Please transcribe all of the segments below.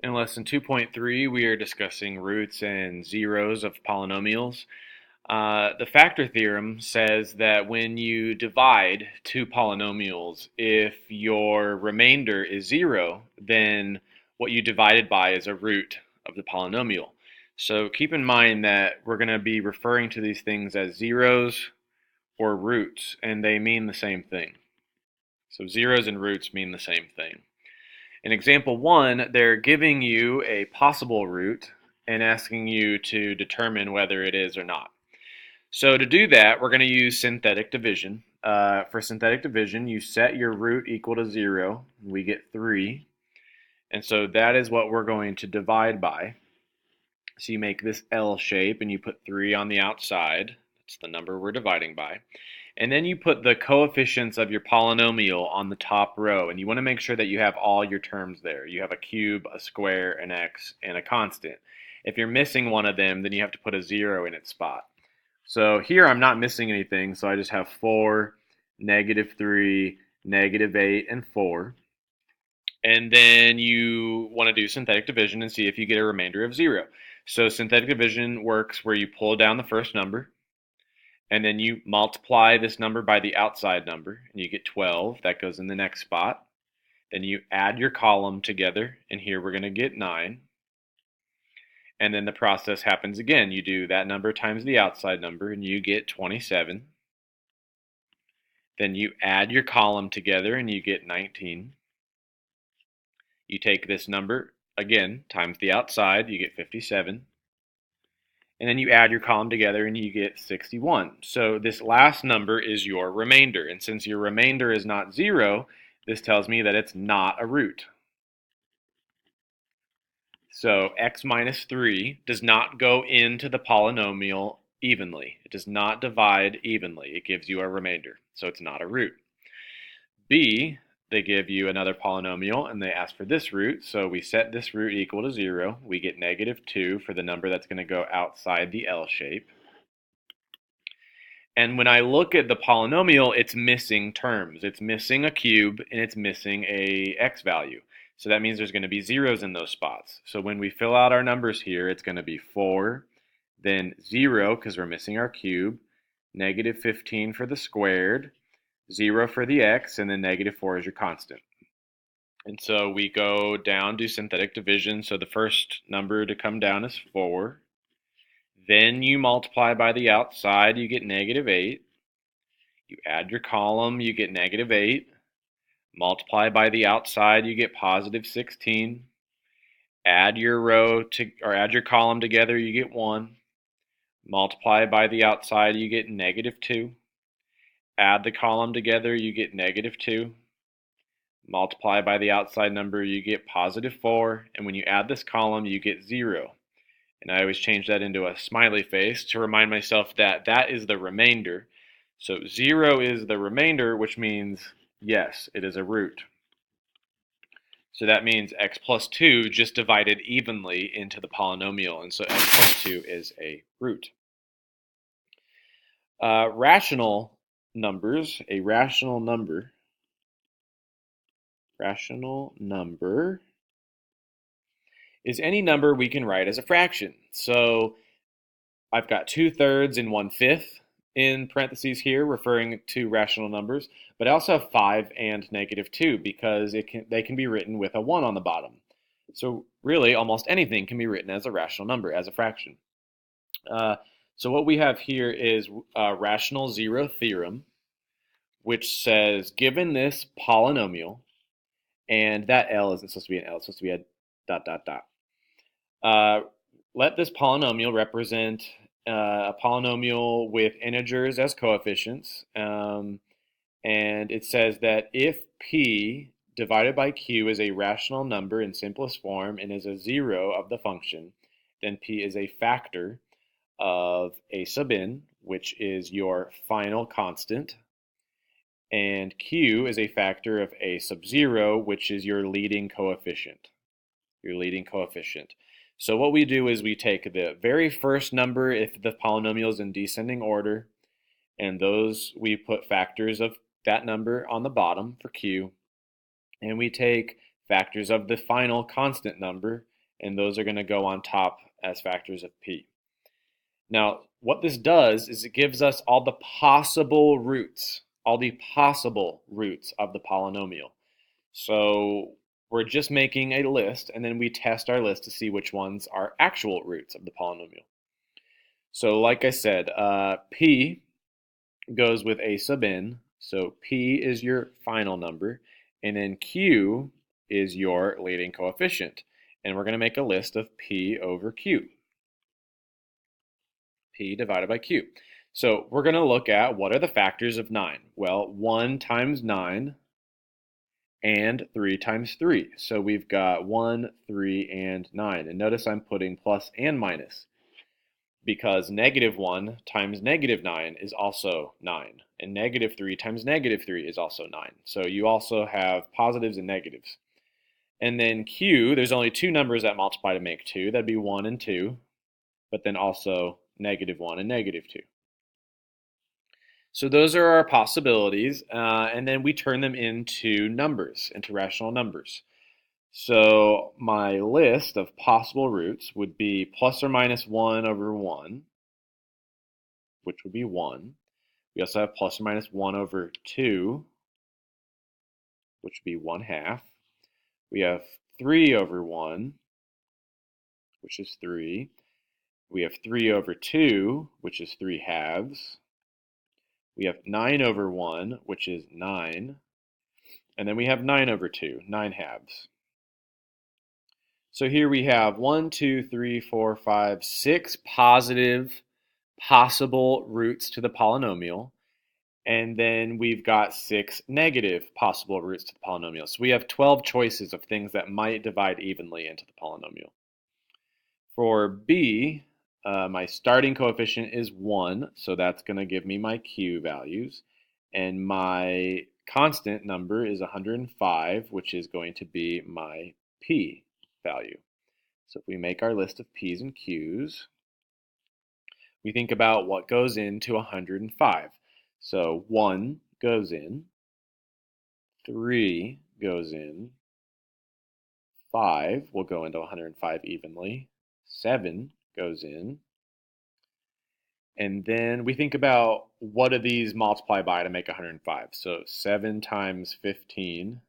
In lesson 2.3, we are discussing roots and zeros of polynomials. The factor theorem says that when you divide two polynomials, if your remainder is zero, then what you divided by is a root of the polynomial. So keep in mind that we're going to be referring to these things as zeros or roots, and they mean the same thing. So zeros and roots mean the same thing. In example 1, they're giving you a possible root and asking you to determine whether it is or not. So to do that, we're going to use synthetic division. For synthetic division, you set your root equal to 0. We get 3. And so that is what we're going to divide by. So you make this L shape and you put 3 on the outside. That's the number we're dividing by. And then you put the coefficients of your polynomial on the top row, and you want to make sure that you have all your terms there. You have a cube, a square, an x, and a constant. If you're missing one of them, then you have to put a 0 in its spot. So here I'm not missing anything, so I just have 4, -3, -8, and 4. And then you want to do synthetic division and see if you get a remainder of 0. So synthetic division works where you pull down the first number, and then you multiply this number by the outside number, and you get 12. That goes in the next spot. Then you add your column together, and here we're going to get 9. And then the process happens again. You do that number times the outside number, and you get 27. Then you add your column together, and you get 19. You take this number, again, times the outside, you get 57. And then you add your column together and you get 61. So this last number is your remainder. And since your remainder is not 0, this tells me that it's not a root. So x minus 3 does not go into the polynomial evenly. It does not divide evenly. It gives you a remainder. So it's not a root. B, they give you another polynomial and they ask for this root. So we set this root equal to 0. We get -2 for the number that's going to go outside the L shape. And when I look at the polynomial, it's missing terms. It's missing a cube and it's missing a x value. So that means there's going to be zeros in those spots. So when we fill out our numbers here, it's going to be 4, then 0 because we're missing our cube, -15 for the squared, 0 for the x, and then -4 is your constant. And so we go down to synthetic division. So the first number to come down is 4. Then you multiply by the outside, you get -8. You add your column, you get -8. Multiply by the outside, you get +16. Add your row to, or add your column together, you get 1. Multiply by the outside, you get -2. Add the column together, you get -2. Multiply by the outside number, you get +4. And when you add this column, you get 0. And I always change that into a smiley face to remind myself that that is the remainder. So 0 is the remainder, which means, yes, it is a root. So that means x plus 2 just divided evenly into the polynomial, and so x plus 2 is a root. Rational numbers, a rational number is any number we can write as a fraction. So I've got 2/3 and 1/5 in parentheses here, referring to rational numbers, but I also have 5 and -2 because they can be written with a 1 on the bottom. So really, almost anything can be written as a rational number, as a fraction. So what we have here is a rational zero theorem, which says given this polynomial, and that L isn't supposed to be an L, it's supposed to be a ... Let this polynomial represent a polynomial with integers as coefficients, and it says that if P divided by Q is a rational number in simplest form and is a 0 of the function, then P is a factor of a sub n, which is your final constant, and Q is a factor of a sub 0, which is your leading coefficient. So what we do is we take the very first number if the polynomial is in descending order, and those we put factors of that number on the bottom for Q, and we take factors of the final constant number and those are going to go on top as factors of p. Now, what this does is it gives us all the possible roots of the polynomial. So we're just making a list, and then we test our list to see which ones are actual roots of the polynomial. So like I said, p goes with a sub n, so p is your final number, and then q is your leading coefficient. And we're going to make a list of p over q. P divided by q. So we're going to look at what are the factors of 9. Well, 1 times 9 and 3 times 3. So we've got 1, 3, and 9. And notice I'm putting plus and minus because -1 times -9 is also 9. And -3 times -3 is also 9. So you also have positives and negatives. And then q, there's only two numbers that multiply to make 2. That'd be 1 and 2, but then also -1 and -2. So those are our possibilities, and then we turn them into numbers, into rational numbers. So my list of possible roots would be plus or minus 1 over 1, which would be 1. We also have plus or minus 1 over 2, which would be 1/2. We have 3 over 1, which is 3. We have 3 over 2, which is 3/2. We have 9 over 1, which is 9. And then we have 9 over 2, 9/2. So here we have 1, 2, 3, 4, 5, 6 positive possible roots to the polynomial. And then we've got 6 negative possible roots to the polynomial. So we have 12 choices of things that might divide evenly into the polynomial. For b, my starting coefficient is 1, so that's going to give me my q values. And my constant number is 105, which is going to be my p value. So if we make our list of p's and q's, we think about what goes into 105. So 1 goes in, 3 goes in, 5 will go into 105 evenly, 7 goes in, and then we think about what do these multiply by to make 105. So 7 times 15,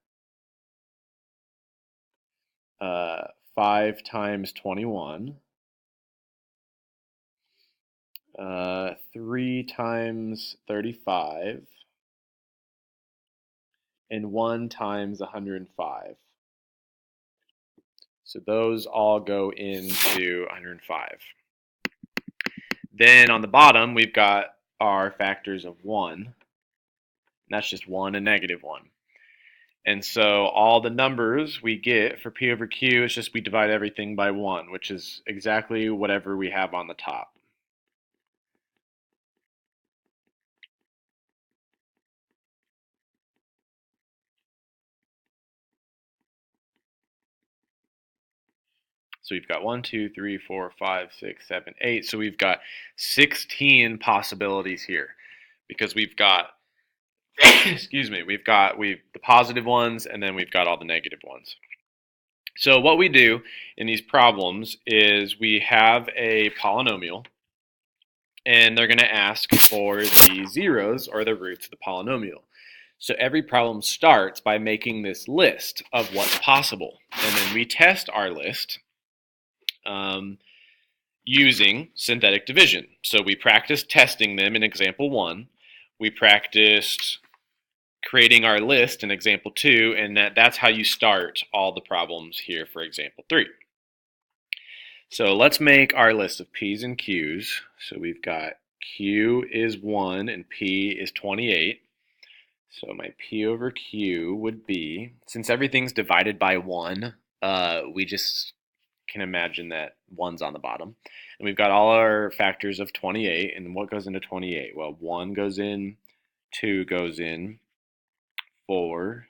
5 times 21, 3 times 35, and 1 times 105. So those all go into 105. Then on the bottom, we've got our factors of 1. And that's just 1 and -1. And so all the numbers we get for p over q is just we divide everything by 1, which is exactly whatever we have on the top. So we've got 1, 2, 3, 4, 5, 6, 7, 8. So we've got 16 possibilities here because we've got, excuse me, we've the positive ones and then we've got all the negative ones. So what we do in these problems is we have a polynomial and they're going to ask for the zeros or the roots of the polynomial. So every problem starts by making this list of what's possible. And then we test our list using synthetic division. So we practiced testing them in example 1. We practiced creating our list in example 2, and that's how you start all the problems here for example 3. So let's make our list of p's and q's. So we've got q is 1 and p is 28. So my p over q would be, since everything's divided by 1, we just can imagine that 1's on the bottom. And we've got all our factors of 28. And what goes into 28? Well, 1 goes in, 2 goes in, 4,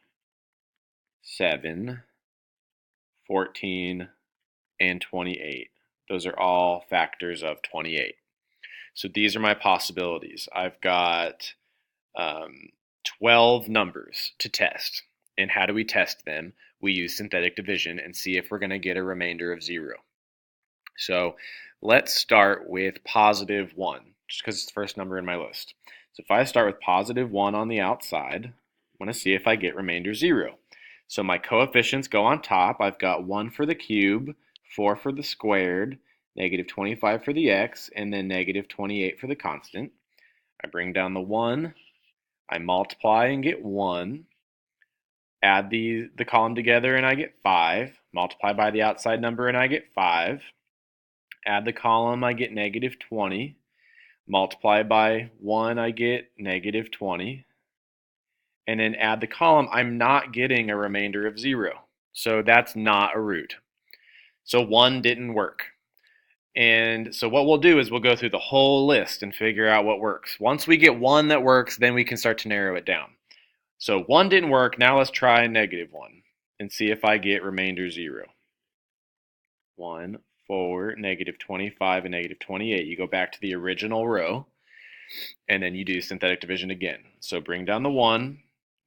7, 14, and 28. Those are all factors of 28. So these are my possibilities. I've got 12 numbers to test. And how do we test them? we use synthetic division and see if we're going to get a remainder of 0. So let's start with positive 1, just because it's the first number in my list. So if I start with positive 1 on the outside, I want to see if I get remainder 0. So my coefficients go on top. I've got 1 for the cube, 4 for the squared, negative 25 for the x, and then negative 28 for the constant. I bring down the 1, I multiply and get 1, add the column together and I get 5, multiply by the outside number and I get 5, add the column, I get negative 20, multiply by 1, I get negative 20, and then add the column, I'm not getting a remainder of 0. So that's not a root. So 1 didn't work. And so what we'll do is we'll go through the whole list and figure out what works. Once we get one that works, then we can start to narrow it down. So 1 didn't work. Now let's try negative 1 and see if I get remainder 0. 1, 4, negative 25, and negative 28. You go back to the original row, and then you do synthetic division again. So bring down the 1,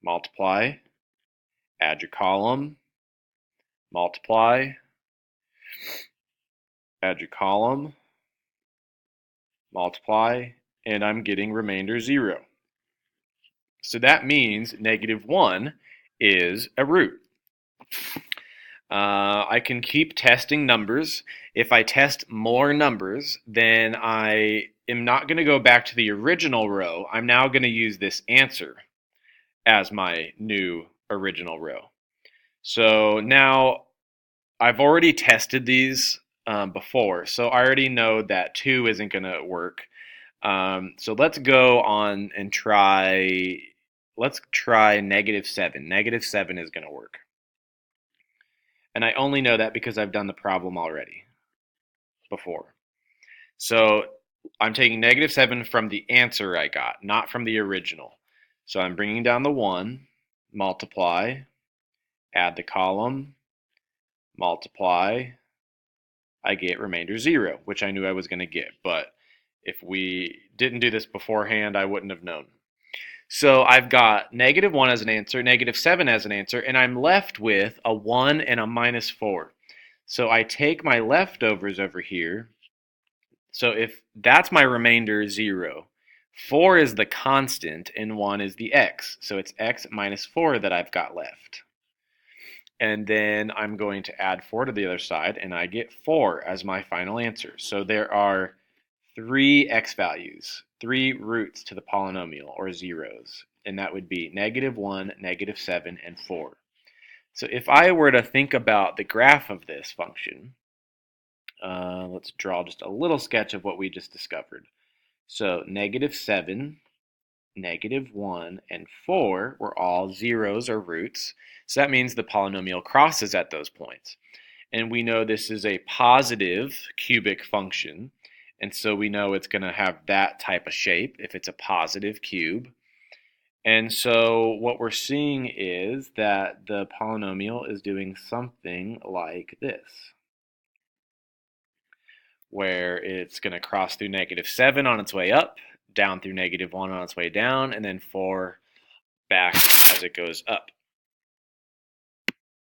multiply, add your column, multiply, add your column, multiply, and I'm getting remainder 0. So that means negative 1 is a root. I can keep testing numbers. If I test more numbers, then I am not going to go back to the original row. I'm now going to use this answer as my new original row. So now I've already tested these before, so I already know that 2 isn't going to work. So let's go on and let's try negative 7. Negative 7 is going to work. And I only know that because I've done the problem already before. So I'm taking negative 7 from the answer I got, not from the original. So I'm bringing down the 1, multiply, add the column, multiply, I get remainder 0, which I knew I was going to get. But if we didn't do this beforehand, I wouldn't have known. So I've got negative 1 as an answer, negative 7 as an answer, and I'm left with a 1 and a minus 4. So I take my leftovers over here. So if that's my remainder 0, 4 is the constant and 1 is the x. So it's x minus 4 that I've got left. And then I'm going to add 4 to the other side, and I get 4 as my final answer. So there are 3 x values, 3 roots to the polynomial, or zeros, and that would be negative 1, negative 7, and 4. So if I were to think about the graph of this function, let's draw just a little sketch of what we just discovered. So negative 7, negative 1, and 4 were all zeros or roots. So that means the polynomial crosses at those points. And we know this is a positive cubic function. And so we know it's going to have that type of shape if it's a positive cube. And so what we're seeing is that the polynomial is doing something like this, where it's going to cross through negative 7 on its way up, down through negative 1 on its way down, and then 4 back as it goes up.